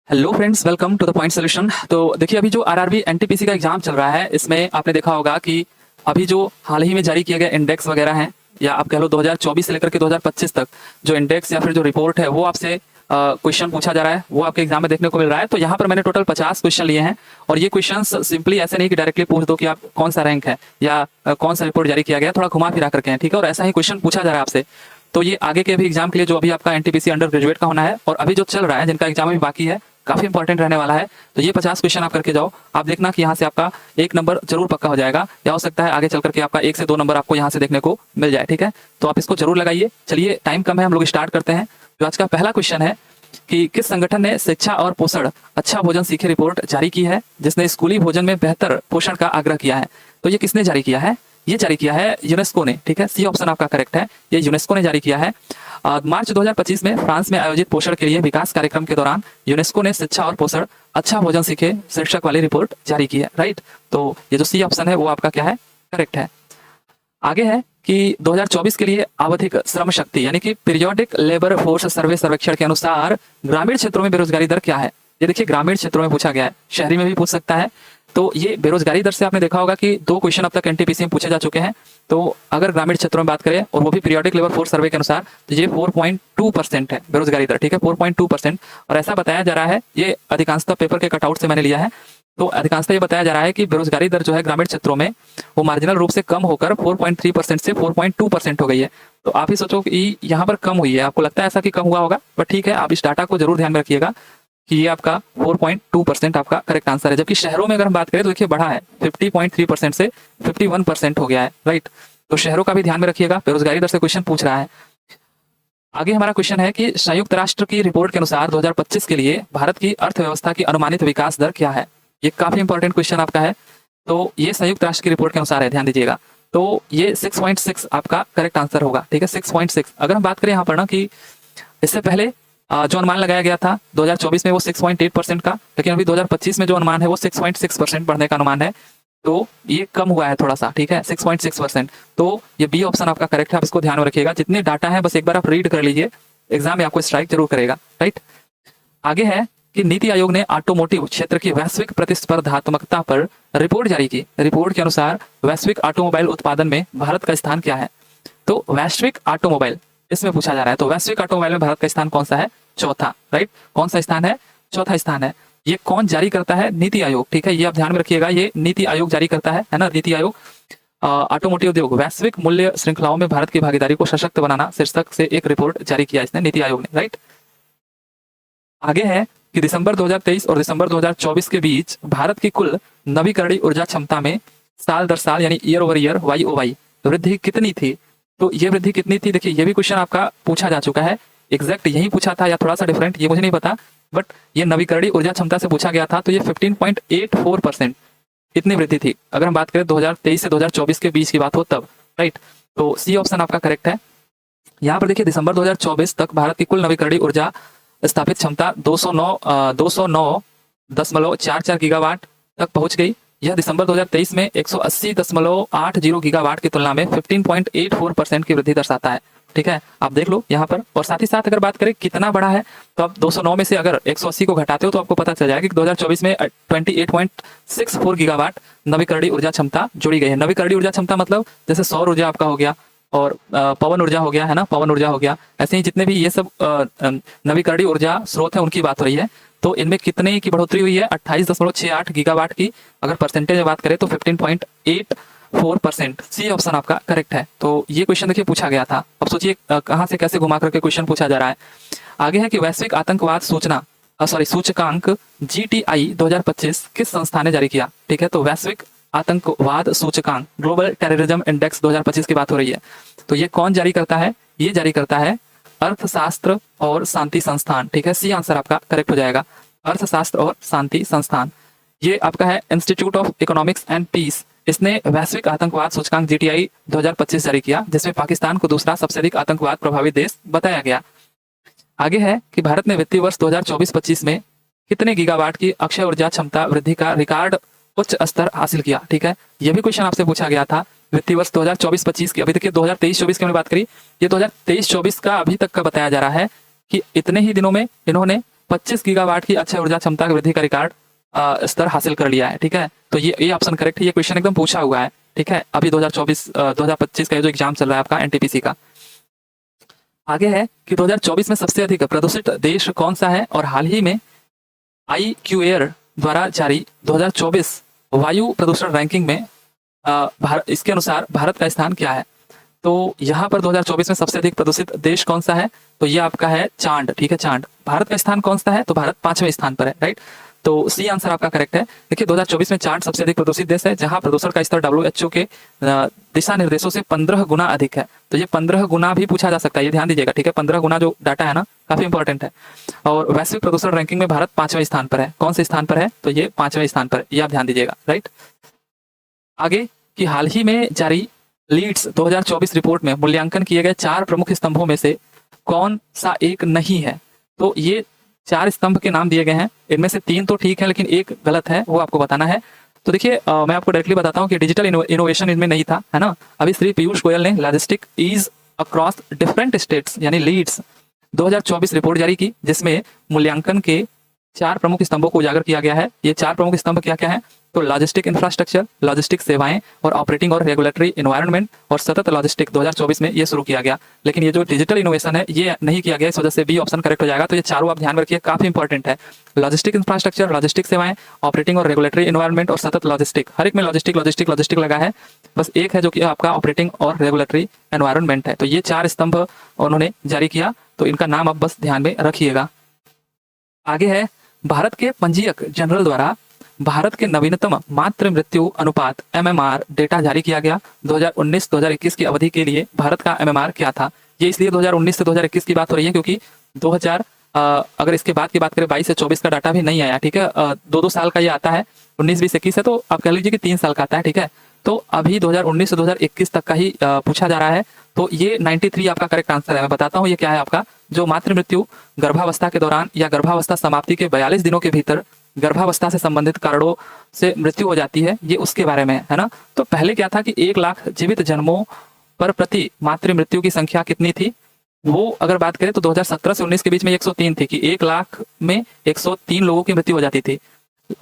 Hello friends, welcome to the point solution. तो देखिए, अभी जो आरआरबी एनटीपीसी का एग्जाम चल रहा है, इसमें आपने देखा होगा कि अभी जो हाल ही में जारी किए गए इंडेक्स वगैरह हैं, या आप कह लो 2024 से लेकर के 2025 तक जो इंडेक्स या फिर जो रिपोर्ट है वो आपसे क्वेश्चन पूछा जा रहा है, वो आपके एग्जाम में देखने को मिल रहा है। तो यहाँ पर मैंने टोटल 50 क्वेश्चन लिए हैं, और ये क्वेश्चन सिंपली ऐसे नहीं कि डायरेक्टली पूछ दो कि आप कौन सा रैंक है या कौन सा रिपोर्ट जारी किया गया, थोड़ा घुमा फिरा करके हैं, ठीक है। और ऐसा ही क्वेश्चन पूछा जा रहा है आपसे। तो ये आगे के अभी एग्जाम के लिए जो अभी आपका एनटीपीसी अंडर ग्रेजुएट का होना है, और अभी जो चल रहा है जिनका एग्जाम अभी बाकी है, काफी इंपॉर्टेंट रहने वाला है। तो ये 50 क्वेश्चन आप करके जाओ, आप देखना कि यहाँ से आपका एक नंबर जरूर पक्का हो जाएगा, या हो सकता है आगे चल करके आपका 1 से 2 नंबर आपको यहाँ से देखने को मिल जाए, ठीक है। तो आप इसको जरूर लगाइए। चलिए, टाइम कम है, हम लोग स्टार्ट करते हैं। जो आज का पहला क्वेश्चन है कि किस संगठन ने शिक्षा और पोषण अच्छा भोजन सीखे रिपोर्ट जारी की है, जिसने स्कूली भोजन में बेहतर पोषण का आग्रह किया है। तो ये किसने जारी किया है? ये जारी किया है यूनेस्को ने, ठीक है। सी ऑप्शन आपका करेक्ट है, ये यूनेस्को ने जारी किया है। मार्च 2025 में फ्रांस में आयोजित पोषण के लिए विकास कार्यक्रम के दौरान यूनेस्को ने शिक्षा और पोषण अच्छा भोजन सीखे शीर्षक वाली रिपोर्ट जारी की है, राइट। तो ये जो सी ऑप्शन है वो आपका क्या है? करेक्ट है। आगे है कि 2024 के लिए आवधिक श्रम शक्ति यानी कि पीरियोडिक लेबर फोर्स सर्वे सर्वेक्षण के अनुसार ग्रामीण क्षेत्रों में बेरोजगारी दर क्या है। ये देखिए, ग्रामीण क्षेत्रों में पूछा गया है, शहरी में भी पूछ सकता है। तो ये बेरोजगारी दर से आपने देखा होगा कि 2 क्वेश्चन अब तक एनटीपीसी में पूछे जा चुके हैं। तो अगर ग्रामीण क्षेत्रों में बात करें, और वो भी पीरियोडिक लेबर फोर्स सर्वे के अनुसार, तो ये 4.2% है बेरोजगारी दर, ठीक है, 4.2%। और ऐसा बताया जा रहा है, ये अधिकांशतः पेपर के कटआउट से मैंने लिया है। तो अधिकांशतः ये बताया जा रहा है कि बेरोजगारी दर जो है ग्रामीण क्षेत्रों में वो मार्जिनल रूप से कम होकर 4.3% से 4.2% हो गई है। तो आप ही सोचो कि यहाँ पर कम हुई है, आपको लगता है ऐसा कि कम हुआ होगा, पर ठीक है, आप इस डाटा को जरूर ध्यान में रखिएगा कि ये आपका 4.2% आपका करेक्ट आंसर है। जबकि शहरों में अगर हम बात करें तो देखिए बढ़ा है, 50.3% से 51% हो गया है, राइट। तो शहरों का भी ध्यान में रखिएगा, बेरोजगारी दर से क्वेश्चन पूछ रहा है। आगे हमारा क्वेश्चन है कि संयुक्त राष्ट्र की रिपोर्ट के अनुसार 2025 के लिए भारत की अर्थव्यवस्था की अनुमानित विकास दर क्या है। ये काफी इंपॉर्टेंट क्वेश्चन आपका है। तो ये संयुक्त राष्ट्र की रिपोर्ट के अनुसार है, ध्यान दीजिएगा। तो ये 6.6 आपका करेक्ट आंसर होगा, ठीक है, 6.6। अगर हम बात करें यहाँ पर ना कि इससे पहले जो अनुमान लगाया गया था 2024 में वो 6.8% का, लेकिन अभी 2025 में जो अनुमान है वो 6.6% बढ़ने का अनुमान है। तो ये कम हुआ है थोड़ा सा, ठीक है, 6.6%। तो ये बी ऑप्शन आपका करेक्ट है, आप इसको ध्यान में रखिएगा। जितने डाटा है बस एक बार आप रीड कर लीजिए, एग्जाम में आपको स्ट्राइक जरूर करेगा, राइट। आगे है कि नीति आयोग ने ऑटोमोटिव क्षेत्र की वैश्विक प्रतिस्पर्धात्मकता पर रिपोर्ट जारी की। रिपोर्ट के अनुसार वैश्विक ऑटोमोबाइल उत्पादन में भारत का स्थान क्या है। तो वैश्विक ऑटोमोबाइल इसमें पूछा जा रहा है, तो वैश्विक ऑटोमोबाइल में भारत का स्थान कौन सा है? चौथा, राइट। कौन सा स्थान है? चौथा स्थान है। ये कौन जारी करता है? नीति आयोग, ठीक है, ये आप ध्यान में रखिएगा, ये नीति आयोग जारी करता है ना। नीति आयोग ऑटोमोटिव उद्योग वैश्विक मूल्य श्रृंखलाओं में भारत की भागीदारी को सशक्त बनाना शीर्षक से एक रिपोर्ट जारी किया इसने, नीति आयोग ने, राइट। आगे है कि दिसंबर 2023 और दिसंबर 2024 के बीच भारत की कुल नवीकरणीय ऊर्जा क्षमता में साल दर साल यानी ईयर ओवर ईयर YoY वृद्धि कितनी थी। तो ये वृद्धि कितनी थी, देखिए ये भी क्वेश्चन आपका पूछा जा चुका है। एग्जैक्ट यही पूछा था या थोड़ा सा डिफरेंट, ये मुझे नहीं पता, बट ये नवीकरणीय ऊर्जा क्षमता से पूछा गया था। तो ये 15.84% इतनी वृद्धि थी, अगर हम बात करें 2023 से 2024 के बीच की बात हो तब, राइट। तो सी ऑप्शन आपका करेक्ट है। यहाँ पर देखिए, दिसंबर 2024 तक भारत की कुल नवीकरणीय ऊर्जा स्थापित क्षमता 209.44 गीगावाट तक पहुंच गई। यह दिसंबर 2023 में 180.80 गीगावाट की तुलना में 15.84% की वृद्धि दर्शाता है, ठीक है, आप देख लो यहाँ पर। और साथ ही साथ अगर बात करें कितना बड़ा है, तो आप 209 में से अगर 180 को घटाते हो तो आपको पता चल जाएगा कि 2024 में 28.64 गीगावाट नवीकरणीय ऊर्जा क्षमता जुड़ी गई है। नवीकरणीय ऊर्जा क्षमता मतलब जैसे सौर ऊर्जा आपका हो गया, और पवन ऊर्जा हो गया, है ना, पवन ऊर्जा हो गया, ऐसे ही जितने भी ये सब नवीकरणीय ऊर्जा स्रोत है उनकी बात हो रही है। तो इनमें कितने की बढ़ोतरी हुई है? 28.68 गीगावाट की। अगर परसेंटेज में बात करें तो 15.84%। सी ऑप्शन आपका करेक्ट है। तो ये क्वेश्चन देखिए पूछा गया था। अब सोचिए कहाँ से कैसे घुमा करके क्वेश्चन पूछा जा रहा है। आगे है कि वैश्विक आतंकवाद सूचकांक GTI 2025 किस संस्था ने जारी किया, ठीक है। तो वैश्विक आतंकवाद सूचकांक ग्लोबल टेररिज्म इंडेक्स 2025 की बात हो रही है। तो ये कौन जारी करता है? ये जारी करता है अर्थशास्त्र और शांति संस्थान, ठीक है, सी आंसर आपका करेक्ट हो जाएगा, अर्थशास्त्र और शांति संस्थान। ये आपका है institute of economics and peace. इसने वैश्विक आतंकवाद सूचकांक GTI 2025 जारी किया, जिसमें पाकिस्तान को दूसरा सबसे अधिक आतंकवाद प्रभावित देश बताया गया। आगे है कि भारत ने वित्तीय वर्ष 2024-25 में कितने गीगावाट की अक्षय ऊर्जा क्षमता वृद्धि का रिकॉर्ड उच्च स्तर हासिल किया, ठीक है। यह भी क्वेश्चन आपसे पूछा गया था वित्तीय वर्ष 2024-25 की। अभी देखिए 2023-24 की हमने बात करी, ये 2023-24 का अभी तक का बताया जा रहा है कि इतने ही दिनों में इन्होंने 25 गीगावाट की अक्षय ऊर्जा क्षमता की वृद्धि का रिकॉर्ड स्तर हासिल कर लिया है। ठीक है, तो ये ऑप्शन करेक्ट है। ये क्वेश्चन एकदम पूछा हुआ है। ठीक है, अभी 2025 का जो एग्जाम चल रहा है आपका एनटीपीसी का। आगे है कि 2024 में सबसे अधिक प्रदूषित देश कौन सा है, और हाल ही में IQAir द्वारा जारी 2024 वायु प्रदूषण रैंकिंग में इसके अनुसार भारत का स्थान क्या है। तो यहाँ पर 2024 में सबसे अधिक प्रदूषित देश कौन सा है, तो ये आपका है चांद। ठीक है, चांद। भारत का स्थान कौन सा है, तो भारत 5वें स्थान पर है। राइट, तो सी आंसर आपका करेक्ट है। देखिए 2024 में चांद सबसे अधिक प्रदूषित देश है, जहां प्रदूषण का स्तर WHO के दिशा निर्देशों से 15 गुना अधिक है। तो ये 15 गुना भी पूछा जा सकता है, ये ध्यान दीजिएगा। ठीक है, 15 गुना जो डाटा है ना, काफी इंपॉर्टेंट है। और वैश्विक प्रदूषण रैंकिंग में भारत 5वें स्थान पर है। कौन से स्थान पर है, तो ये 5वें स्थान पर, ये आप ध्यान दीजिएगा। राइट, आगे कि हाल ही में जारी लीड्स 2024 रिपोर्ट में मूल्यांकन किए गए 4 प्रमुख स्तंभों में से कौन सा एक नहीं है। तो ये 4 स्तंभ के नाम दिए गए हैं, इनमें से 3 तो ठीक है लेकिन एक गलत है, वो आपको बताना है। तो देखिए मैं आपको डायरेक्टली बताता हूँ कि डिजिटल इनोवेशन इनमें नहीं था, है ना। अभी श्री पीयूष गोयल ने logistic ease across different states यानी लीड्स 2024 रिपोर्ट जारी की, जिसमें मूल्यांकन के 4 प्रमुख स्तंभों को उजागर किया गया है। ये 4 प्रमुख स्तंभ क्या क्या है, तो लॉजिस्टिक इंफ्रास्ट्रक्चर, लॉजिस्टिक सेवाएं और ऑपरेटिंग और रेगुलेटरी एनवायरनमेंट और सतत लॉजिस्टिक 2024 में ये शुरू किया गया। लेकिन ये जो डिजिटल इनोवेशन है ये नहीं किया गया, इस वजह से बी ऑप्शन करेक्ट हो जाएगा। तो ये चारों आप ध्यान में रखिए, काफी इंपॉर्टेंट है। लॉजिस्टिक इंफ्रास्ट्रक्चर, लॉजिस्टिक सेवाएं, ऑपरेटिंग और रेगुलेटरी एनवायरनमेंट और सतत लॉजिस्टिक, हर एक में लॉजिस्टिक लॉजिस्टिक लॉजिस्टिक लगा है, बस एक है जो कि आपका ऑपरेटिंग और रेगुलेटरी एनवायरनमेंट है। तो ये 4 स्तंभ उन्होंने जारी किया, तो इनका नाम आप बस ध्यान में रखिएगा। आगे है भारत के पंजीयक जनरल द्वारा भारत के नवीनतम मातृ मृत्यु अनुपात MMR डेटा जारी किया गया। 2019-2021 की अवधि के लिए भारत का MMR क्या था। ये इसलिए 2019 से 2021 की बात हो रही है क्योंकि 2000 अगर इसके बाद की बात करें 22 से 24 का डाटा भी नहीं आया। ठीक है, 2-2 साल का ये आता है, 19, 20, 21 है, तो आप कह लीजिए कि 3 साल का आता है। ठीक है, तो अभी 2019 से 2021 तक का ही पूछा जा रहा है। तो ये 93 आपका करेक्ट आंसर है। मैं बताता हूँ ये क्या है आपका, जो मातृ मृत्यु गर्भावस्था के दौरान या गर्भावस्था समाप्ति के 42 दिनों के भीतर गर्भावस्था से संबंधित कारणों से मृत्यु हो जाती है, ये उसके बारे में है ना। तो पहले क्या था कि 1 लाख जीवित जन्मों पर प्रति मातृ मृत्यु की संख्या कितनी थी, वो अगर बात करें तो 2017 से 19 के बीच में 103 थी, कि 1 लाख में 103 लोगों की मृत्यु हो जाती थी।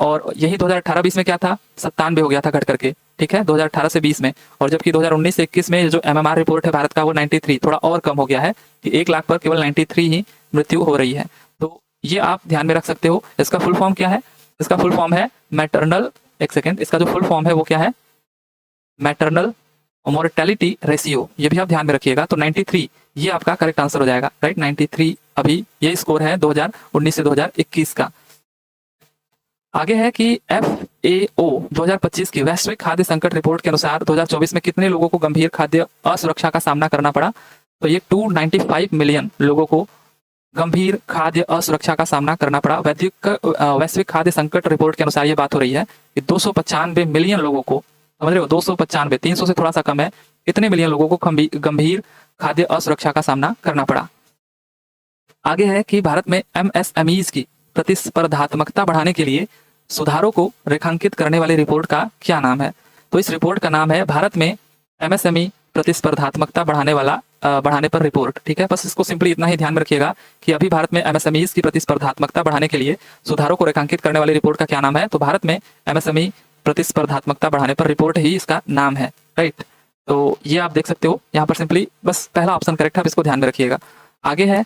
और यही 2018-20 में क्या था, 97 हो गया था घट करके। ठीक है, 2018 से 20 में। और जबकि 2019 से 21 में जो MMR रिपोर्ट है भारत का वो 93, थोड़ा और कम हो गया है कि 1 लाख पर केवल 93 ही मृत्यु हो रही है। तो ये आप ध्यान में रख सकते हो। इसका फुल फॉर्म क्या है, इसका फुल फॉर्म है मैटरनल, एक सेकेंड, इसका जो फुल फॉर्म है वो क्या है, मैटरनल मोर्टेलिटी रेशियो। ये भी आप ध्यान में रखिएगा। तो 93 ये आपका करेक्ट आंसर हो जाएगा। राइट, 93 अभी ये स्कोर है 2019 से 2021 का। आगे है कि FAO 2025 की वैश्विक खाद्य संकट रिपोर्ट के अनुसार 2024 में कितने लोगों को गंभीर खाद्य असुरक्षा का सामना करना पड़ा। तो ये 295 मिलियन लोगों को गंभीर खाद्य असुरक्षा का सामना करना पड़ा। वैश्विक खाद्य संकट रिपोर्ट के अनुसार ये बात हो रही है कि 295 मिलियन लोगों को, समझ रहे हो, 295, 300 से थोड़ा सा कम है, इतने मिलियन लोगों को गंभीर खाद्य असुरक्षा का सामना करना पड़ा। आगे है कि भारत में MSMEs की प्रतिस्पर्धात्मकता बढ़ाने के लिए सुधारों को रेखांकित करने वाली रिपोर्ट का क्या नाम है। तो इस रिपोर्ट का नाम है भारत में MSME प्रतिस्पर्धात्मकता बढ़ाने पर रिपोर्ट। ठीक है, बस इसको सिंपली इतना ही ध्यान में रखिएगा कि अभी भारत में MSMEs की प्रतिस्पर्धात्मकता बढ़ाने के लिए सुधारों को रेखांकित करने वाली रिपोर्ट का क्या नाम है। तो भारत में MSME प्रतिस्पर्धात्मकता बढ़ाने पर रिपोर्ट ही इसका नाम है। राइट, तो ये आप देख सकते हो यहाँ पर सिंपली बस पहला ऑप्शन करेक्ट है, आप इसको ध्यान में रखिएगा। आगे है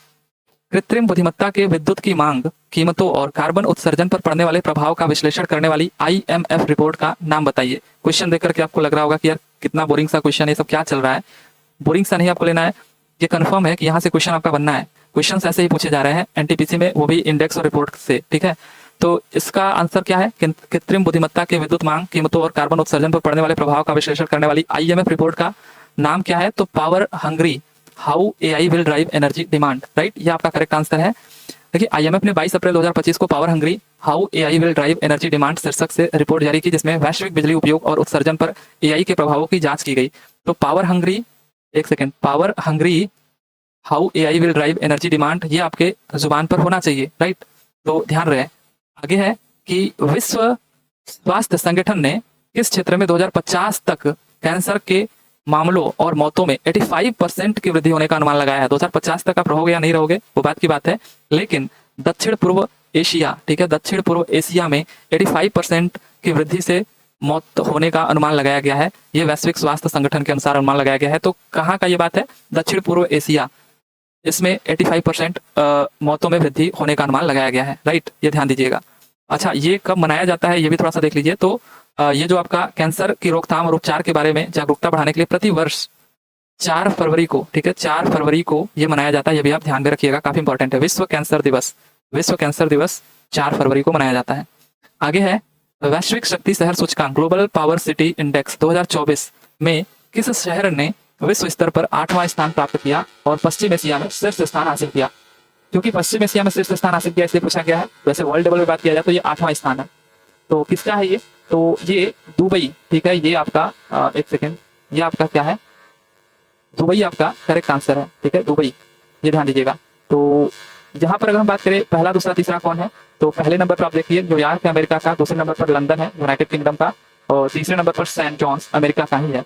कृत्रिम बुद्धिमत्ता के विद्युत की मांग, कीमतों और कार्बन उत्सर्जन पर पड़ने वाले प्रभाव का विश्लेषण करने वाली IMF रिपोर्ट का नाम बताइए। क्वेश्चन देख करके आपको लग रहा होगा कि यार कितना बोरिंग सा क्वेश्चन है, सब क्या चल रहा है। बोरिंग सा नहीं आपको लेना है, ये कंफर्म है कि यहाँ से क्वेश्चन आपका बनना है। क्वेश्चन ऐसे ही पूछे जा रहे हैं एनटीपीसी में, वो भी इंडेक्स और रिपोर्ट से। ठीक है, तो इसका आंसर क्या है, कृत्रिम बुद्धिमत्ता के विद्युत मांग, कीमतों और कार्बन उत्सर्जन पर पड़ने वाले प्रभाव का विश्लेषण करने वाली IMF रिपोर्ट का नाम क्या है। तो power hungry, how AI will drive energy demand. Right, ये आपका करेक्ट आंसर है। देखिए IMF ने 22 अप्रैल 2025 को power hungry, how AI will drive energy demand शीर्षक से रिपोर्ट जारी की, जिसमें वैश्विक बिजली उपयोग और उत्सर्जन पर AI के प्रभावों की जांच की गई। तो पावर हंग्री, एक second, power hungry how AI will drive energy demand, ये आपके जुबान पर होना चाहिए। राइट, तो ध्यान रहे। आगे है कि विश्व स्वास्थ्य संगठन ने किस क्षेत्र में 2050 तक कैंसर के मामलों और मौतों में 85% की वृद्धि होने का अनुमान लगाया है। 2050 तक आप रहोगे या नहीं रहोगे वो बात की बात है, लेकिन दक्षिण पूर्व एशिया, ठीक है, दक्षिण पूर्व एशिया में 85% की वृद्धि से मौत होने का अनुमान लगाया गया है। ये वैश्विक स्वास्थ्य संगठन के अनुसार अनुमान लगाया गया है। तो कहाँ का ये बात है? दक्षिण पूर्व एशिया, इसमें 85% मौतों में वृद्धि होने का अनुमान लगाया गया है, राइट, ये ध्यान दीजिएगा। अच्छा, ये कब मनाया जाता है ये भी थोड़ा सा देख लीजिए। तो ये जो आपका कैंसर की रोकथाम और उपचार के बारे में जागरूकता बढ़ाने के लिए प्रति वर्ष 4 फरवरी को, ठीक है, 4 फरवरी को ये मनाया जाता है। ये भी आप ध्यान में रखिएगा, काफी इंपॉर्टेंट है। विश्व कैंसर दिवस, विश्व कैंसर दिवस 4 फरवरी को मनाया जाता है। आगे है वैश्विक शक्ति शहर सूचकांक, ग्लोबल पावर सिटी इंडेक्स 2024 में किस शहर ने विश्व स्तर पर 8वां स्थान प्राप्त किया और पश्चिम एशिया में शीर्ष स्थान हासिल किया? क्योंकि पश्चिम एशिया में शीर्ष स्थान हासिल किया इसलिए पूछा गया है। वैसे वर्ल्ड लेवल में बात किया जाए तो ये 8वां स्थान है। तो किसका है ये? तो ये दुबई, ठीक है, ये आपका एक सेकेंड, ये आपका क्या है? दुबई आपका करेक्ट आंसर है, ठीक है, दुबई, ये ध्यान दीजिएगा। तो यहाँ पर अगर हम बात करें पहला दूसरा तीसरा कौन है, तो पहले नंबर पर आप देखिए न्यूयॉर्क है अमेरिका का, दूसरे नंबर पर लंदन है यूनाइटेड किंगडम का, और तीसरे नंबर पर सेंट जॉन्स अमेरिका का ही है।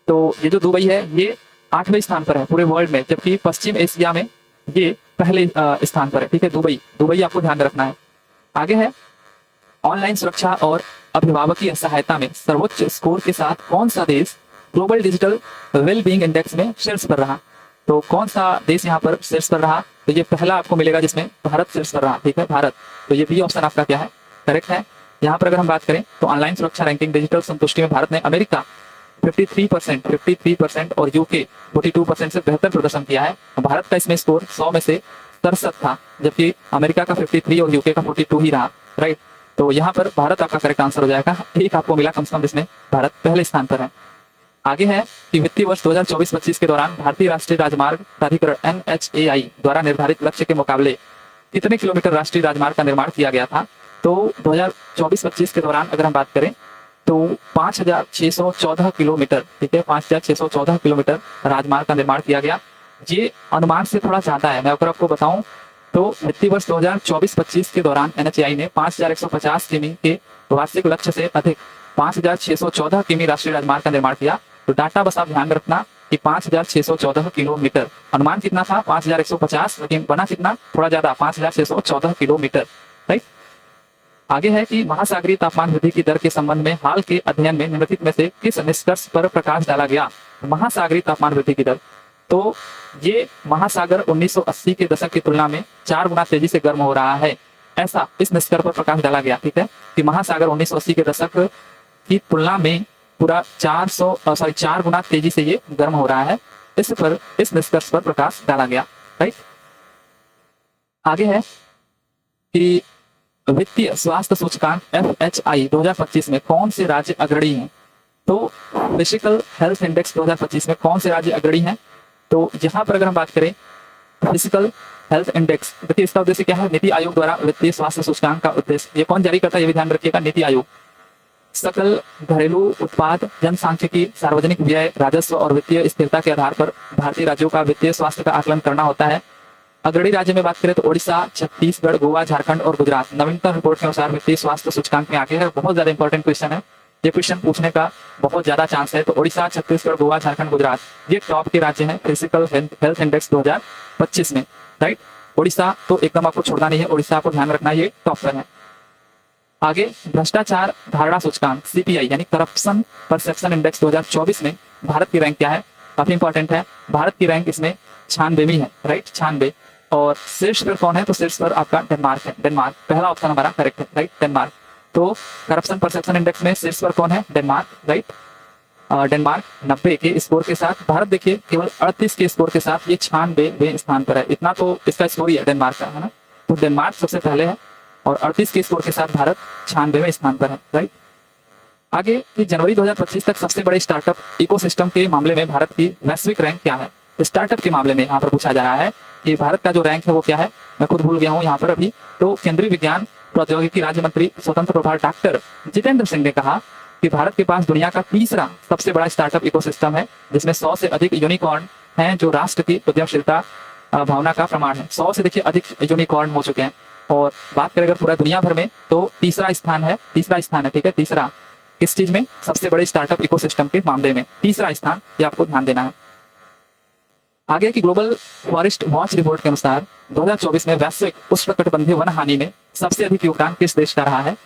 तो ये जो दुबई है ये 8वें स्थान पर है पूरे वर्ल्ड में, जबकि पश्चिम एशिया में ये पहले स्थान पर है, ठीक है, दुबई, दुबई आपको ध्यान रखना है। आगे है ऑनलाइन सुरक्षा और अभिभावकीय सहायता में सर्वोच्च स्कोर के साथ कौन सा देश global digital well being index में शीर्ष पर रहा? तो कौन सा देश यहाँ पर शीर्ष पर रहा? तो ये पहला आपको मिलेगा जिसमें भारत शीर्ष पर रहा, ठीक है, भारत। तो ये बी ऑप्शन आपका क्या है? करेक्ट है। यहाँ पर अगर हम बात करें तो ऑनलाइन सुरक्षा रैंकिंग डिजिटल संतुष्टि में भारत ने अमेरिका 53% और यूके 42% से बेहतर प्रदर्शन किया है। भारत का इसमें स्कोर 100 में से 67 था, जबकि अमेरिका का 53 और यूके का 42 ही रहा, राइट। तो यहाँ पर भारत आपका करेक्ट आंसर हो जाएगा। एक आपको मिला कम से कम जिसमें भारत पहले स्थान पर है। आगे है कि वित्तीय वर्ष 2024-25 के दौरान भारतीय राष्ट्रीय राजमार्ग प्राधिकरण NHAI द्वारा निर्धारित लक्ष्य के मुकाबले कितने किलोमीटर राष्ट्रीय राजमार्ग का निर्माण किया गया था? तो 2024-25 के दौरान अगर हम बात करें तो 5614 किलोमीटर, ठीक है, 5614 किलोमीटर राजमार्ग का निर्माण किया गया। ये अनुमान से थोड़ा ज्यादा है। मैं अगर आपको बताऊं तो वित्तीय वर्ष 2024-25 के दौरान NHAI ने 5150 किमी के वार्षिक लक्ष्य से अधिक 5614 किमी राष्ट्रीय राजमार्ग का निर्माण किया। तो डाटा बस आप ध्यान रखना कि 5614 किलोमीटर, अनुमान कितना था 5150, लेकिन बना कितना थोड़ा ज्यादा 5614 किलोमीटर, राइट। आगे है कि महासागरीय तापमान वृद्धि की दर के संबंध में हाल के अध्ययन में निम्नलिखित में से किस निष्कर्ष पर प्रकाश डाला गया? महासागरीय तापमान वृद्धि की दर, तो ये महासागर 1980 के दशक की तुलना में 4 गुना तेजी से गर्म हो रहा है, ऐसा इस निष्कर्ष पर प्रकाश डाला गया, ठीक है, कि महासागर 1980 के दशक की तुलना में पूरा 4 गुना तेजी से ये गर्म हो रहा है। इस निष्कर्ष पर प्रकाश डाला गया, राइट। आगे है कि वित्तीय स्वास्थ्य सूचकांक FHI 2025 में कौन से राज्य अग्रणी हैं? तो फिजिकल हेल्थ इंडेक्स 2025 में कौन से राज्य अग्रणी हैं? तो यहाँ पर अगर हम बात करें फिजिकल हेल्थ इंडेक्स, देखिए इसका उद्देश्य क्या है? नीति आयोग द्वारा वित्तीय स्वास्थ्य सूचकांक का उद्देश्य, ये कौन जारी करता है ये भी ध्यान रखिएगा, नीति आयोग। सकल घरेलू उत्पाद, जनसांख्यिकी, सार्वजनिक व्यय, राजस्व और वित्तीय स्थिरता के आधार पर भारतीय राज्यों का वित्तीय स्वास्थ्य का आकलन करना होता है। अग्रणी राज्य में बात करें तो ओडिशा, छत्तीसगढ़, गोवा, झारखंड और गुजरात नवीनतम रिपोर्ट के अनुसार वित्तीय स्वास्थ्य सूचकांक में आगे है। बहुत ज्यादा इंपॉर्टेंट क्वेश्चन है, ये क्वेश्चन पूछने का बहुत ज्यादा चांस है। तो ओडिशा, छत्तीसगढ़, गोवा, झारखंड, गुजरात ये टॉप के राज्य हैं फिजिकल हेल्थ इंडेक्स 2025 में, राइट। ओडिशा तो एकदम आपको छोड़ना नहीं है, ओडिशा आपको ध्यान रखना, ये टॉप पर है। आगे भ्रष्टाचार धारणा सूचकांक CPI यानी करप्शन परसेप्शन इंडेक्स 2024 में भारत की रैंक क्या है? काफी इंपॉर्टेंट है। भारत की रैंक इसमें 96वीं है, राइट, 96। और शीर्ष पर कौन है? तो शीर्ष पर आपका डेनमार्क है, डेनमार्क, पहला ऑप्शन हमारा करेक्ट है, राइट, डेनमार्क। तो करप्शन परसेप्शन इंडेक्स में शीर्ष पर कौन है? Denmark, right. डेनमार्क 90 के स्कोर के साथ, भारत देखिए केवल 38 के स्कोर के साथ ये 96वें स्थान पर है। इतना तो इसका स्कोर ही है डेनमार्क का, है ना। तो डेनमार्क सबसे पहले है और 38 के स्कोर के साथ भारत 96वें स्थान पर है, राइट। आगे कि जनवरी 2025 तक सबसे बड़े स्टार्टअप इकोसिस्टम के मामले में भारत की वैश्विक रैंक क्या है? स्टार्टअप के मामले में यहाँ पर पूछा जा रहा है कि भारत का जो रैंक है वो क्या है। मैं खुद भूल गया हूँ यहाँ पर अभी। तो केंद्रीय विज्ञान प्रौद्योगिकी राज्य मंत्री स्वतंत्र प्रभार डॉक्टर जितेंद्र सिंह ने कहा कि भारत के पास दुनिया का तीसरा सबसे बड़ा स्टार्टअप इकोसिस्टम है, जिसमें 100 से अधिक यूनिकॉर्न हैं जो राष्ट्र की उद्यमशीलता भावना का प्रमाण है। 100 से देखिए अधिक यूनिकॉर्न हो चुके हैं। और बात करें अगर पूरा दुनिया भर में तो तीसरा स्थान है, ठीक है, तीसरा किस चीज में? सबसे बड़े स्टार्टअप इकोसिस्टम के मामले में तीसरा स्थान, ये आपको ध्यान देना है। आगे की ग्लोबल फॉरेस्ट वॉच रिपोर्ट के अनुसार 2024 में वैश्विक उष्णकटिबंधीय वन हानि में सबसे अधिक योगदान किस देश का रहा है?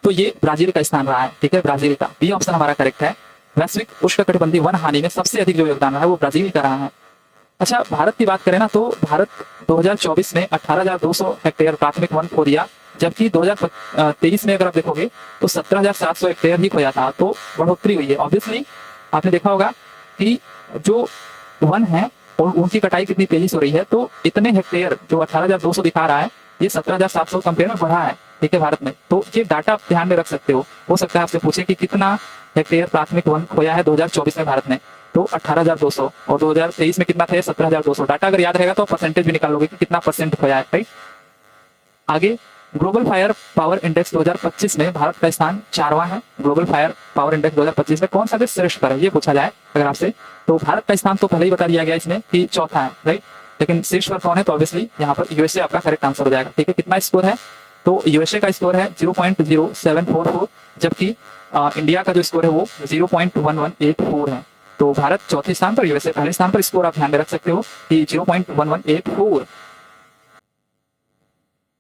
तो ये ब्राजील का स्थान रहा है। ठीक है, ब्राजील का बी ऑप्शन हमारा करेक्ट है। वैश्विक उष्णकटिबंधीय वन हानि में सबसे अधिक जो योगदान रहा है वो ब्राजील का रहा है। अच्छा, भारत की बात करें ना, तो भारत 2024 में 18,200 हेक्टेयर प्राथमिक वन खो दिया, जबकि 2023 में अगर आप देखोगे तो 17,700 हेक्टेयर ही खोया था। तो बढ़ोतरी हुई है। ऑब्वियसली आपने देखा होगा कि जो वन है और उनकी कटाई कितनी तेजी से हो रही है। तो इतने हेक्टेयर जो 18,200 दिखा रहा है, ये 17,700 कंपेयर में बढ़ा है। ठीक है, भारत में। तो ये डाटा आप ध्यान में रख सकते हो सकता है आपसे पूछे कि कितना हेक्टेयर प्राथमिक वन खोया है 2024 में भारत में, तो 18,200, और 2023 में कितना था? 17,200। डाटा अगर याद रहेगा तो परसेंटेज भी निकाल लोगे कि कितना परसेंट खोया है। राइट, आगे ग्लोबल फायर पावर इंडेक्स 2025 में भारत का स्थान 4वां है। ग्लोबल फायर पावर इंडेक्स 2025 में कौन सा देश शीर्ष पर है, ये पूछा जाए अगर आपसे, तो भारत का स्थान तो पहले ही बता दिया गया इसमें कि चौथा है। राइट, लेकिन शीर्ष पर कौन है? तो ऑब्वियसली यहाँ पर यूएसए आपका करेक्ट आंसर हो जाएगा। ठीक है, कितना स्कोर है? तो यूएसए का स्कोर है 0.0744, जबकि इंडिया का जो स्कोर है वो 0.1184 है। तो भारत चौथे स्थान पर, यूएसए पहले स्थान पर। स्कोर आप ध्यान में रख सकते हो कि 0.1184।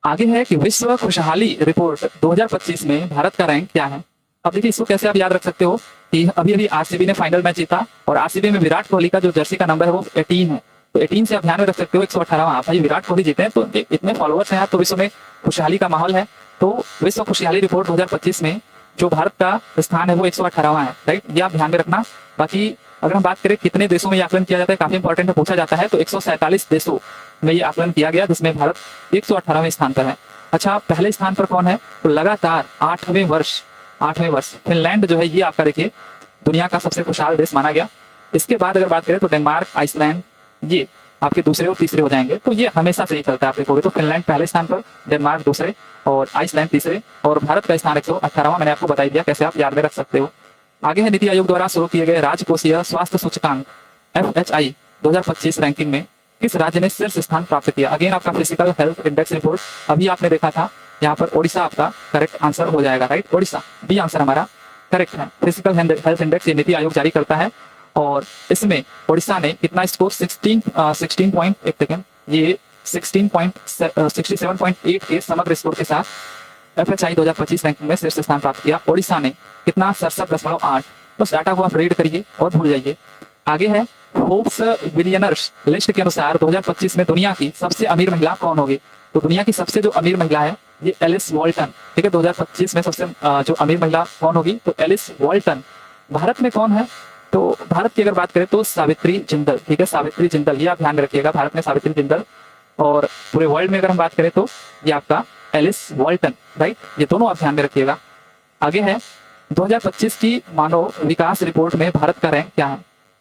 आगे है कि विश्व खुशहाली रिपोर्ट 2025 में भारत का रैंक क्या है? अब देखिए, इसको कैसे आप याद रख सकते हो कि अभी अभी आरसीबी ने फाइनल मैच जीता, और आरसीबी में विराट कोहली का जो जर्सी का नंबर है वो 18 है। तो 18 से आप ध्यान में रख सकते हो 118वां। भाई विराट कोहली जीते हैं तो इतने फॉलोअर्स हैं, तो विश्व में खुशहाली का माहौल है। तो विश्व खुशहाली रिपोर्ट 2025 में जो भारत का स्थान है वो 118वां है। राइट, ये आप ध्यान में रखना। बाकी अगर हम बात करें कितने देशों में आकलन किया जाता है, काफी इंपॉर्टेंट है, पूछा जाता है, तो 147 देशों में ये आकलन किया गया, जिसमें भारत 118वें स्थान पर है। अच्छा, पहले स्थान पर कौन है? तो लगातार 8वें वर्ष फिनलैंड जो है, ये आपका देखिए दुनिया का सबसे खुशहाल देश माना गया। इसके बाद अगर बात करें तो डेनमार्क, आइसलैंड, ये आपके दूसरे और तीसरे हो जाएंगे। तो ये हमेशा से ही चलता है, आप देखोगे तो फिनलैंड पहले स्थान पर, डेनमार्क दूसरे और आइसलैंड तीसरे, और भारत का स्थान 118वां। मैंने आपको बता दिया, कैसे आप याद में रख सकते हो। आगे है नीति आयोग द्वारा शुरू किए गए राजकोषीय स्वास्थ्य सूचकांक FHI 2025 रैंकिंग में किस राज्य ने शीर्ष स्थान प्राप्त किया? अगेन आपका फिजिकल हेल्थ इंडेक्स रिपोर्ट अभी आपने देखा था, यहाँ पर ओडिशा आपका करेक्ट आंसर हो जाएगा। राइट, ओडिशा बी आंसर हमारा करेक्ट है। फिजिकल हेल्थ इंडेक्स ये नीति आयोग जारी करता है, और इसमें ओडिशा ने कितना स्कोर? 67.8 के समग्र स्कोर के साथ FHI 2025 रैंकिंग में शीर्ष स्थान प्राप्त किया। ओडिशा ने कितना? 67.8। बस डाटा को आप रीड करिए और भूल जाइए। आगे है फोर्ब्स बिलियनर्स लिस्ट के अनुसार 2025 में दुनिया की सबसे अमीर महिला कौन होगी? तो दुनिया की सबसे जो अमीर महिला है ये एलिस वॉल्टन। ठीक है, 2025 में सबसे जो अमीर महिला कौन होगी? तो एलिस वॉल्टन। भारत में कौन है? तो भारत की अगर बात करें तो सावित्री जिंदल। ठीक है, सावित्री जिंदल, ये आप ध्यान में रखिएगा, भारत में सावित्री जिंदल। और पूरे वर्ल्ड में अगर हम बात करें तो ये आपका एलिस वॉल्टन। राइट, ये दोनों आप ध्यान में रखिएगा। आगे है 2025 की मानव विकास रिपोर्ट में भारत का रैंक क्या है?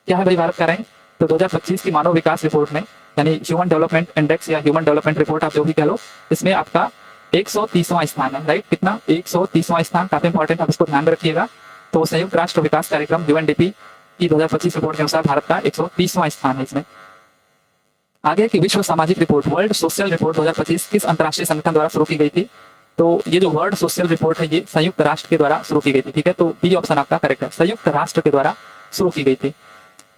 क्या है भाई भारत का रैंक? तो 2025 की मानव विकास रिपोर्ट में, यानी ह्यूमन डेवलपमेंट इंडेक्स या ह्यूमन डेवलपमेंट रिपोर्ट आप जो भी कह लो, इसमें आपका 130वां स्थान है। राइट, कितना? 130वां स्थान, काफी इंपॉर्टेंट, आप इसको ध्यान में रखिएगा। तो संयुक्त राष्ट्र विकास कार्यक्रम UNDP की 2025 रिपोर्ट के अनुसार भारत का 130वां स्थान है इसमें। आगे की विश्व सामाजिक रिपोर्ट वर्ल्ड सोशल रिपोर्ट 2025 किस अंतर्राष्ट्रीय संगठन द्वारा शुरू की गई थी? तो ये जो वर्ल्ड सोशल रिपोर्ट है ये संयुक्त राष्ट्र के द्वारा शुरू की गई थी। ठीक है, तो बी ऑप्शन आपका करेक्ट है, संयुक्त राष्ट्र के द्वारा शुरू की गई थी।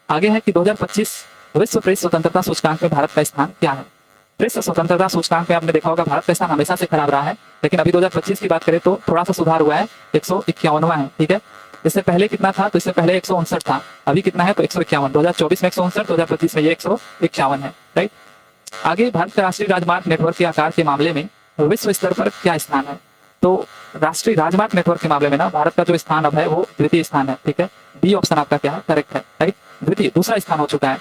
आगे है कि 2025 विश्व प्रेस स्वतंत्रता सूचकांक में भारत का स्थान क्या है? प्रेस स्वतंत्रता सूचकांक में आपने देखा होगा भारत का स्थान हमेशा से खराब रहा है, लेकिन अभी 2025 की बात करें तो थोड़ा सा सुधार हुआ है, 151वां है। ठीक है, इससे पहले कितना था? तो इससे पहले 159 था, अभी कितना है? तो 151। 2024 में 159, 2025 में ये 151 है। राइट, आगे भारत का राष्ट्रीय राजमार्ग नेटवर्क के आकार के मामले में विश्व स्तर पर क्या स्थान है? तो राष्ट्रीय राजमार्ग नेटवर्क के मामले में ना भारत का जो स्थान अब है वो द्वितीय स्थान है। ठीक है, बी ऑप्शन आपका क्या है? करेक्ट है। राइट, द्वितीय, दूसरा स्थान हो चुका है।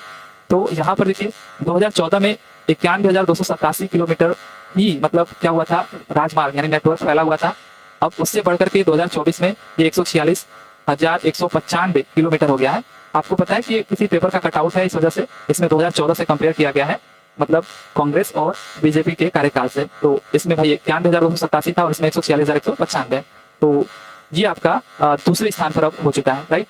तो यहाँ पर देखिए 2014 में 91,287 किलोमीटर ही मतलब क्या हुआ था? राजमार्ग यानी नेटवर्क फैला हुआ था। अब उससे बढ़कर के 2024 में ये 146,195 किलोमीटर हो गया है। आपको पता है कि किसी पेपर का कटआउट है, इस वजह से इसमें 2014 से कंपेयर किया गया है, मतलब कांग्रेस और बीजेपी के कार्यकाल से। तो इसमें भाई 91,287 था और इसमें 146,195। तो ये आपका दूसरे स्थान पर अब हो चुका है। राइट,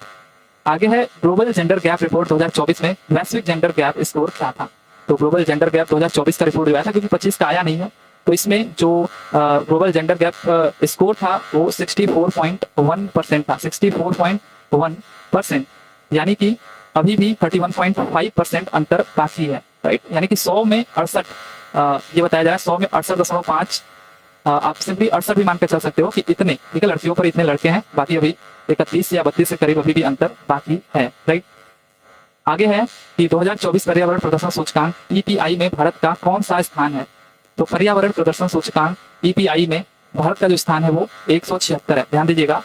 आगे है ग्लोबल जेंडर गैप रिपोर्ट 2024 में वैश्विक जेंडर गैप स्कोर क्या था? तो ग्लोबल जेंडर गैप 2024 का रिपोर्ट आया था, क्योंकि 25 का आया नहीं है। तो इसमें जो ग्लोबल जेंडर गैप स्कोर था वो 64.1% था, 64.1%। यानी कि अभी भी 31.5% अंतर बाकी है, राइट। यानी कि 100 में 68, ये बताया जा रहा है 100 में 68.5, आप सिंपली 68 भी मान के चल सकते हो कि इतने, ठीक है, लड़कियों पर इतने लड़के हैं, बाकी अभी 31 या 32 के करीब अभी भी अंतर बाकी है, राइट। आगे है कि 2024 पर्यावरण प्रदर्शन सूचकांक ईपीआई में भारत का कौन सा स्थान है। तो पर्यावरण प्रदर्शन सूचकांक ईपीआई में भारत का जो स्थान है वो 176 है। ध्यान दीजिएगा,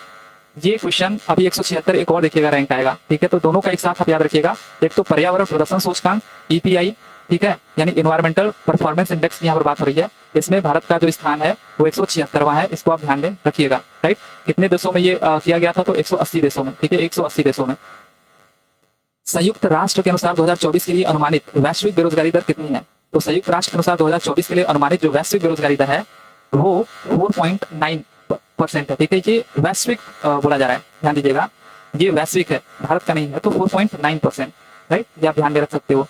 ये क्वेश्चन अभी 176, एक और देखिएगा रैंक आएगा, ठीक है। तो दोनों का एक साथ आप याद रखिएगा। एक तो पर्यावरण प्रदर्शन सूचकांक ईपीआई, ठीक है, यानी इन्वायरमेंटल परफॉर्मेंस इंडेक्स की यहाँ पर बात हो रही है, इसमें भारत का जो स्थान है वो 176वां है। इसको आप ध्यान में रखिएगा, राइट। कितने देशों में ये किया गया था, तो 180 देशों में, ठीक है, 180 देशों में। संयुक्त राष्ट्र के अनुसार 2024 के लिए अनुमानित वैश्विक बेरोजगारी दर कितनी है। तो संयुक्त राष्ट्र के अनुसार 2024 के लिए अनुमानित जो वैश्विक बेरोजगारी दर है वो 4.9% है, ठीक है। ये वैश्विक बोला जा रहा है, ध्यान दीजिएगा, ये वैश्विक है, भारत का नहीं है। तो 4.9%, राइट, ये आप ध्यान में रख सकते हो।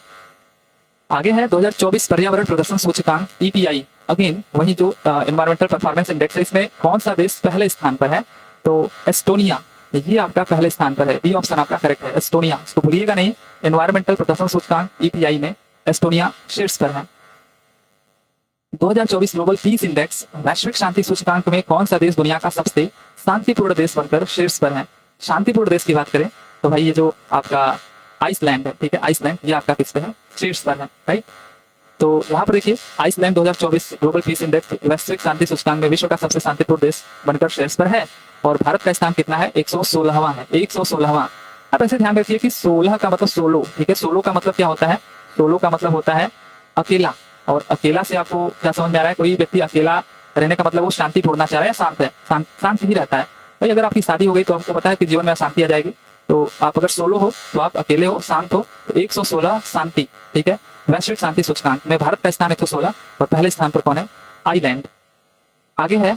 आगे है 2024 पर्यावरण प्रदर्शन सूचकांक ईपीआई, अगेन वही जो एनवायरमेंटल परफॉर्मेंस इंडेक्स है, इसमें कौन सा देश पहले स्थान पर है। तो एस्टोनिया, ये आपका पहले स्थान पर है, बी ऑप्शन आपका करेक्ट है, एस्टोनिया। इसको भूलिएगा नहीं, एनवायरमेंटल प्रदर्शन सूचकांक ईपीआई में एस्टोनिया शीर्ष पर है। 2024 ग्लोबल पीस इंडेक्स वैश्विक शांति सूचकांक में कौन सा देश दुनिया का सबसे शांतिपूर्ण देश बनकर शीर्ष पर है। शांतिपूर्ण देश की बात करें तो भाई ये जो आपका आइसलैंड है, ठीक है, आइसलैंड ये आपका किस पे है, शीर्ष पर है, राइट। तो यहाँ पर देखिए आइसलैंड 2024 ग्लोबल पीस इंडेक्स वैश्विक शांति सूचकांक में विश्व का सबसे शांतिपूर्ण देश बनकर शीर्ष पर है। और भारत का स्थान कितना है, 116वां है, 116वां। आप ऐसे ध्यान रखिए कि 16 का मतलब सोलो, ठीक है। सोलो का मतलब क्या होता है, सोलो का मतलब होता है अकेला। और अकेला से आपको क्या समझ में आ रहा है, कोई व्यक्ति अकेला रहने का मतलब वो शांति ढूंढना चाह रहा है, शांत है, शांत ही रहता है। भाई अगर आपकी शादी हो गई तो आपको पता है कि जीवन में शांति आ जाएगी। तो आप अगर सोलो हो तो आप अकेले हो, शांत हो, तो 116 शांति, ठीक है, वैश्विक शांति सूचकांक में भारत का स्थान 116 और पहले स्थान पर कौन है, आइलैंड। आगे है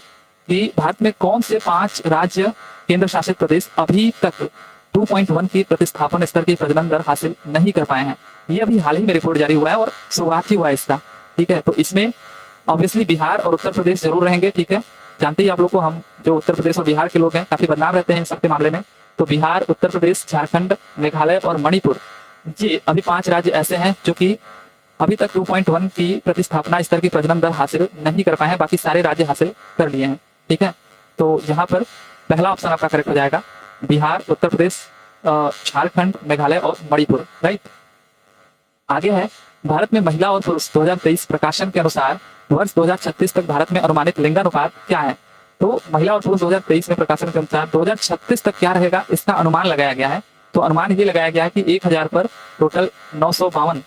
कि भारत में कौन से 5 राज्य केंद्र शासित प्रदेश अभी तक 2.1 की प्रतिस्थापन स्तर की प्रजनन दर हासिल नहीं कर पाए हैं। ये अभी हाल ही में रिपोर्ट जारी हुआ है और शुरुआत ही हुआ है इसका, ठीक है। तो इसमें ऑब्वियसली बिहार और उत्तर प्रदेश जरूर रहेंगे, ठीक है। जानते ही आप लोग को, हम जो उत्तर प्रदेश और बिहार के लोग हैं काफी बदनाम रहते हैं इन सबके मामले में। तो बिहार, उत्तर प्रदेश, झारखंड, मेघालय और मणिपुर, ये अभी 5 राज्य ऐसे हैं जो कि अभी तक 2.1 की प्रतिस्थापना स्तर की प्रजनन दर हासिल नहीं कर पाए हैं, बाकी सारे राज्य हासिल कर लिए हैं, ठीक है। तो यहाँ पर पहला ऑप्शन आपका करेक्ट हो जाएगा, बिहार, उत्तर प्रदेश, झारखंड, मेघालय और मणिपुर, राइट। आगे है भारत में महिला और पुरुष 2023 प्रकाशन के अनुसार वर्ष 2036 तक भारत में अनुमानित लिंगानुपात क्या है। तो महिला और पुरुष 2023 में प्रकाशन के अनुसार 2036 तक क्या रहेगा, इसका अनुमान लगाया गया है। तो अनुमान ये लगाया गया है कि 1000 पर टोटल 952,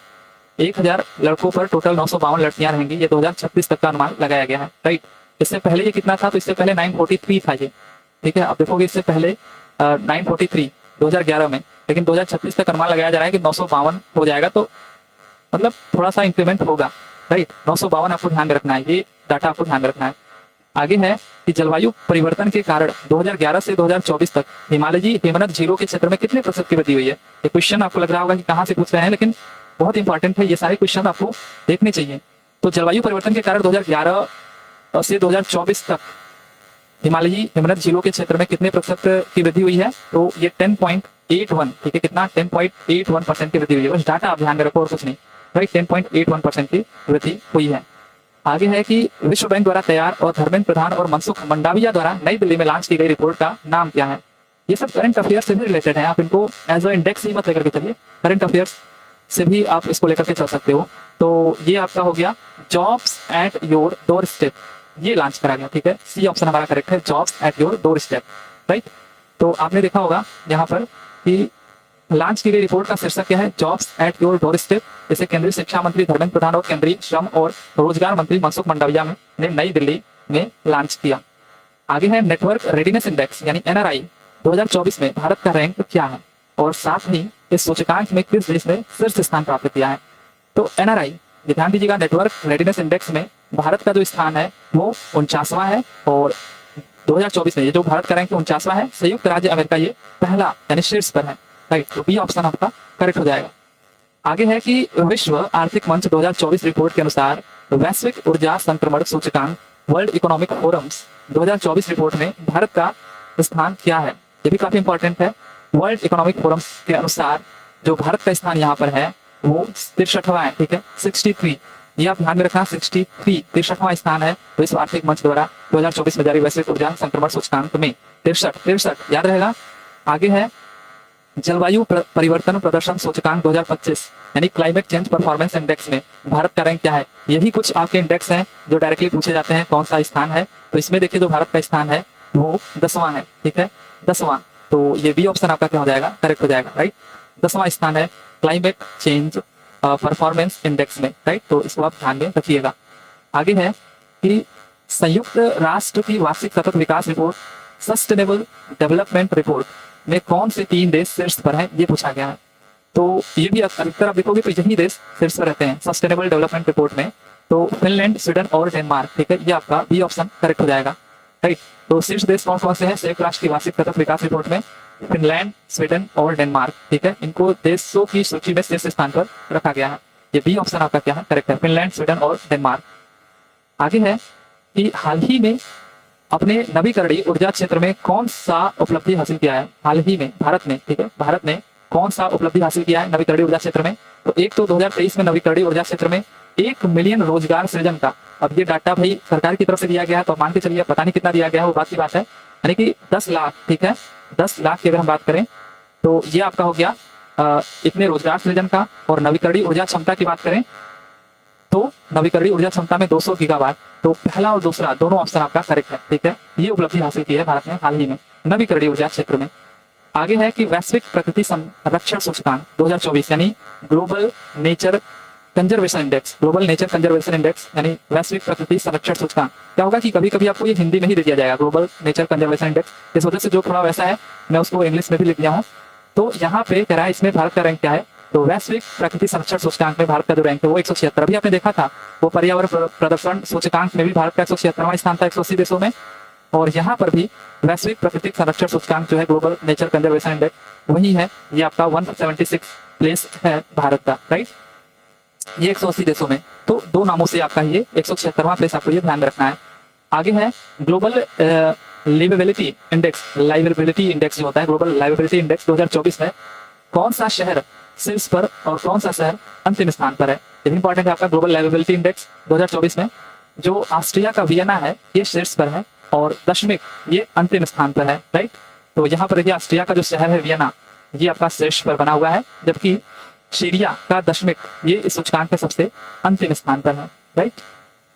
1000 लड़कों पर टोटल 952 लड़कियां रहेंगी। ये 2036 तक का अनुमान लगाया गया है, राइट। इससे पहले ये कितना था, तो इससे पहले 943 था ये, ठीक है। आप देखोगे इससे पहले 943 2011 में, लेकिन 2036 तक अनुमान लगाया जा रहा है कि 952 हो जाएगा। तो मतलब थोड़ा सा इंक्रीमेंट होगा, राइट। 952 आपको ध्यान में रखना है, ये डाटा आपको ध्यान में रखना है। आगे है कि जलवायु परिवर्तन के कारण 2011 से 2024 तक हिमालयी हिमनद झीलों के क्षेत्र में कितने प्रतिशत की वृद्धि हुई है। ये क्वेश्चन आपको लग रहा होगा कि कहाँ से पूछ रहे हैं, लेकिन बहुत इंपॉर्टेंट है, ये सारे क्वेश्चन आपको देखने चाहिए। तो जलवायु परिवर्तन के कारण 2011 से 2024 तक हिमालयी हिमनद झीलों के क्षेत्र में कितने प्रतिशत की वृद्धि हुई है। तो ये 10.81, ठीक है, कितना 10.81% की वृद्धि हुई है। बस डाटा आप ध्यान में रखो और कुछ नहीं, राइट। 10.81% की वृद्धि हुई है। आगे है कि विश्व बैंक द्वारा तैयार और धर्मेंद्र प्रधान और मनसुख मंडाविया द्वारा नई दिल्ली में लॉन्च की गई रिपोर्ट का नाम क्या है। ये सब करंट अफेयर से भी रिलेटेड है, आप इनको एज अ इंडेक्स ही मत लेकर के चलिए, करंट अफेयर्स से भी आप इसको लेकर के चल सकते हो। तो ये आपका हो गया jobs at your door step, ये लॉन्च करा गया, ठीक है। सी ऑप्शन हमारा करेक्ट है, jobs at your door step, right. तो आपने देखा होगा यहाँ पर कि लॉन्च की गई रिपोर्ट का शीर्षक क्या है, jobs at your door step. इसे केंद्रीय शिक्षा मंत्री धर्मेंद्र प्रधान और केंद्रीय श्रम और रोजगार मंत्री मनसुख मंडाविया ने नई दिल्ली में लॉन्च किया। आगे है नेटवर्क रेडीनेस इंडेक्स यानी NRI 2024 में भारत का रैंक क्या है, और साथ ही इस सूचकांक में किस देश ने शीर्ष स्थान प्राप्त किया है। तो NRI, ध्यान दीजिएगा, नेटवर्क रेडीनेस इंडेक्स में भारत का जो स्थान है वो 49वां है, और 2024 में ये जो भारत का रैंक 49वां है, संयुक्त राज्य अमेरिका ये पहला यानी शीर्ष पर है, राइट। तो बी ऑप्शन आपका करेक्ट हो जाएगा। आगे है कि विश्व आर्थिक मंच 2024 रिपोर्ट के अनुसार वैश्विक ऊर्जा संक्रमण सूचकांक वर्ल्ड इकोनॉमिक फोरम्स 2024 रिपोर्ट में भारत का स्थान क्या है। ये भी काफी इंपॉर्टेंट है। वर्ल्ड इकोनॉमिक फोरम्स के अनुसार जो भारत का स्थान यहाँ पर है वो 63वां है, ठीक है, 63। ये आप ध्यान में रखना, 63 63वां स्थान है विश्व आर्थिक मंच द्वारा 2024 में जारी वैश्विक ऊर्जा संक्रमण सूचकांक में 63 याद रहेगा। आगे है जलवायु परिवर्तन प्रदर्शन सूचकांक 2025 यानी क्लाइमेट चेंज परफॉर्मेंस इंडेक्स में भारत का रैंक क्या है। यही कुछ आपके इंडेक्स हैं जो डायरेक्टली पूछे जाते हैं कौन सा स्थान है। तो इसमें देखिए जो भारत का स्थान है वो 10वां है, ठीक है, 10वां। तो ये बी ऑप्शन आपका क्या हो जाएगा, करेक्ट हो जाएगा, राइट। 10वां स्थान है क्लाइमेट चेंज परफॉर्मेंस इंडेक्स में, राइट। तो इसको आप ध्यान में रखिएगा। आगे है कि संयुक्त राष्ट्र की वार्षिक सतत विकास रिपोर्ट सस्टेनेबल डेवलपमेंट रिपोर्ट में कौन से 3 देश शीर्ष पर हैं, ये पूछा गया है। तो ये भी अधिकतर आप देखोगे तो यही देश शीर्ष पर रहते हैं सस्टेनेबल डेवलपमेंट रिपोर्ट में। तो फिनलैंड, स्वीडन और डेनमार्क, ठीक है, ये आपका बी ऑप्शन करेक्ट हो जाएगा, राइट। तो शीर्ष देश कौन कौन से हैं संयुक्त राष्ट्र की वार्षिक सतत विकास रिपोर्ट में? फिनलैंड, स्वीडन और डेनमार्क, ठीक है, इनको देशों की सूची में शीर्ष स्थान पर रखा गया है। ये बी ऑप्शन आपका क्या है, करेक्ट है, फिनलैंड, स्वीडन और डेनमार्क। आगे है कि हाल ही में अपने नवीकरणीय ऊर्जा क्षेत्र में कौन सा उपलब्धि हासिल किया है। हाल ही में भारत ने, ठीक है, भारत ने कौन सा उपलब्धि हासिल किया है नवीकरणीय ऊर्जा क्षेत्र में? तो एक तो 2023 में नवीकरणीय ऊर्जा क्षेत्र में 1 मिलियन रोजगार सृजन का, अब ये डाटा भाई सरकार की तरफ से दिया गया है तो मान के चलिए पता नहीं कितना दिया गया है, वो बात की बात है, यानी कि 10 लाख, ठीक है, 10 लाख की अगर हम बात करें तो ये आपका हो गया इतने रोजगार सृजन का। और नवीकरणीय ऊर्जा क्षमता की बात करें तो नवीकरणीय ऊर्जा क्षमता में 200 गीगावाट। तो पहला और दूसरा दोनों ऑप्शन आपका करेक्ट है, ठीक है, ये उपलब्धि हासिल की है भारत ने हाल ही में नवीकरणीय ऊर्जा क्षेत्र में। आगे है कि वैश्विक प्रकृति संरक्षण सूचकांक 2024 यानी global nature conservation index, global nature conservation index यानी वैश्विक प्रकृति संरक्षण सूचकांक। क्या होगा कि कभी कभी आपको ये हिंदी में ही दे दिया जाएगा ग्लोबल नेचर कंजर्वेशन इंडेक्स, इस वजह से जो थोड़ा वैसा है मैं उसको इंग्लिश में भी लिख दिया हूँ। तो यहाँ पे कह रहा है इसमें भारत का रैंक क्या है, तो वैश्विक प्रकृति संरक्षण सूचकांक में भारत का जो रैंक है वो 176। अभी आपने देखा था वो पर्यावरण प्रदर्शन सूचकांक में भी भारत का 176वां स्थान था 180 देशों में। और यहाँ पर भी वैश्विक प्राकृतिक संरक्षण सूचकांक जो है ग्लोबल नेचर कंजर्वेशन इंडेक्स वही है, ये आपका 176 प्लेस है भारत का, राइट, ये 180 देशों में। तो 2 नामों से आपका ये 176वां प्लेस आपको ये ध्यान में रखना है। आगे है global liveability index, liveability index जो होता है ग्लोबल लाइवेबिलिटी इंडेक्स 2024 में कौन सा शहर शीर्ष पर और कौन सा शहर अंतिम स्थान पर है। ये इंपॉर्टेंट है आपका ग्लोबल लाइवेबिलिटी इंडेक्स 2024 में जो ऑस्ट्रिया का वियना है ये शीर्ष पर है और दशमिक ये अंतिम स्थान पर है, राइट। तो यहाँ पर देखिए ऑस्ट्रिया का जो शहर है वियना ये आपका शीर्ष पर बना हुआ है, जबकि सीरिया का दशमिक ये इस सूचकांक के सबसे अंतिम स्थान पर है, राइट।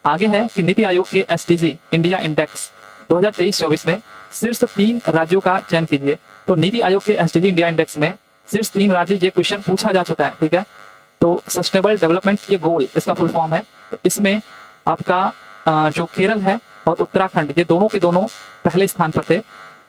आगे है कि नीति आयोग के एसडीजी इंडिया इंडेक्स 2023-24 में शीर्ष 3 राज्यों का चयन कीजिए। तो नीति आयोग के एसडीजी इंडिया इंडेक्स में शीर्ष 3 राज्य, ये क्वेश्चन पूछा जा चुका है, ठीक है। तो सस्टेनेबल डेवलपमेंट ये गोल इसका फुल फॉर्म है। तो इसमें आपका जो केरल है और उत्तराखंड ये दोनों के दोनों पहले स्थान पर थे,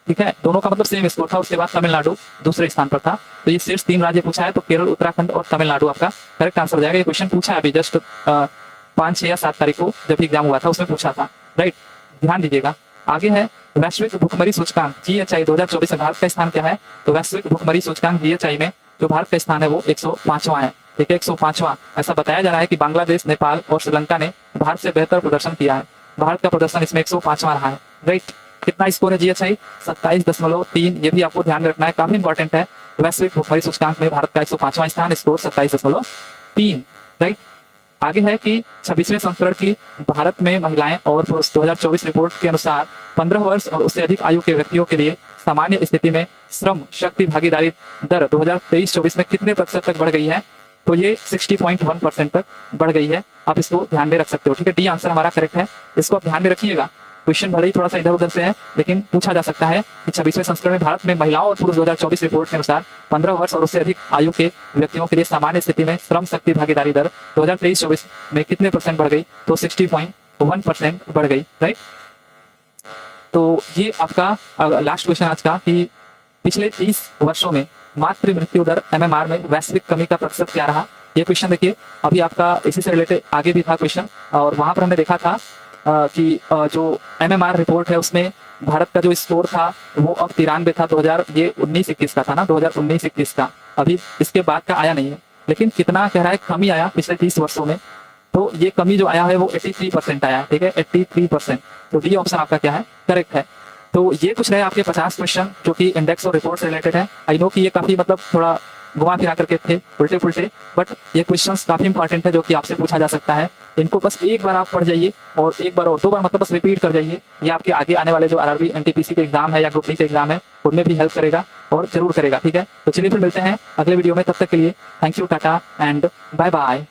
ठीक है, दोनों का मतलब सेम स्कोर था। उसके बाद तमिलनाडु दूसरे स्थान पर था। तो ये शीर्ष 3 राज्य पूछा है तो केरल, उत्तराखंड और तमिलनाडु आपका करेक्ट आंसर हो जाएगा। ये क्वेश्चन पूछा है अभी जस्ट 5, 6 या 7 तारीख को जब एग्जाम हुआ था उसमें पूछा था, राइट, ध्यान दीजिएगा। आगे है वैश्विक भुखमरी सूचकांक GHI 2024 में भारत का स्थान क्या है। तो वैश्विक भुखमरी सूचकांक GHI में जो भारत का स्थान है वो 105वां है, ठीक है, 105वां। ऐसा बताया जा रहा है कि बांग्लादेश, नेपाल और श्रीलंका ने भारत से बेहतर प्रदर्शन किया है। भारत का प्रदर्शन इसमें 105वां रहा है, राइट। कितना स्कोर है GHI 27.3, ये भी आपको ध्यान रखना है, काफी इंपॉर्टेंट है। वैश्विक भुखमरी सूचकांक में भारत का 105वां स्थान, स्कोर 27.3, राइट। आगे है कि 26वें संस्करण की भारत में महिलाएं और पुरुष 2024 रिपोर्ट के अनुसार 15 वर्ष और उससे अधिक आयु के व्यक्तियों के लिए सामान्य स्थिति में श्रम शक्ति भागीदारी दर 2023-24 में कितने प्रतिशत तक बढ़ गई है। तो ये 60.1% तक बढ़ गई है। आप इसको ध्यान में रख सकते हो, ठीक है, डी आंसर हमारा करेक्ट है। इसको आप ध्यान में रखिएगा, क्वेश्चन भले ही थोड़ा सा इधर उधर से है लेकिन पूछा जा सकता है कि 26वें संस्करण में भारत में महिलाओं और पुरुष 2024 रिपोर्ट के अनुसार 15 वर्ष और उससे अधिक आयु के व्यक्तियों के लिए सामान्य स्थिति में श्रम शक्ति भागीदारी दर 2023-24 में कितने % बढ़ गई। तो 60.1% बढ़ गई, राइट। तो ये आपका लास्ट क्वेश्चन आज का कि पिछले 30 वर्षों में मातृ मृत्यु दर MMR में वैश्विक कमी का प्रतिशत क्या रहा। ये क्वेश्चन देखिए अभी आपका इसी से रिलेटेड आगे भी था क्वेश्चन और वहां पर हमने देखा था कि जो MMR रिपोर्ट है उसमें भारत का जो स्कोर था वो अब 93 था। 2019-21 का था ना, 2019-21 का, अभी इसके बाद का आया नहीं है। लेकिन कितना कह रहा है कमी आया पिछले 30 वर्षों में, तो ये कमी जो आया है वो 83% आया, ठीक है, 83%। तो डी ऑप्शन आपका क्या है, करेक्ट है। तो ये कुछ रहे आपके 50 क्वेश्चन जो कि इंडेक्स और रिपोर्ट से रिलेटेड है। आई नो कि ये काफी मतलब थोड़ा घुमा फिरा करके थे उल्टे पुल्टे, बट ये क्वेश्चंस काफी इंपॉर्टेंट है जो कि आपसे पूछा जा सकता है। इनको बस एक बार आप पढ़ जाइए और एक बार और दो बार मतलब बस रिपीट कर जाइए। ये आपके आगे आने वाले जो आरआरबी एनटीपीसी के एग्जाम है या ग्रुप डी के एग्जाम है उनमें भी हेल्प करेगा और जरूर करेगा। ठीक है, तो चलिए फिर मिलते हैं अगले वीडियो में, तब तक के लिए thank you, tata and bye bye.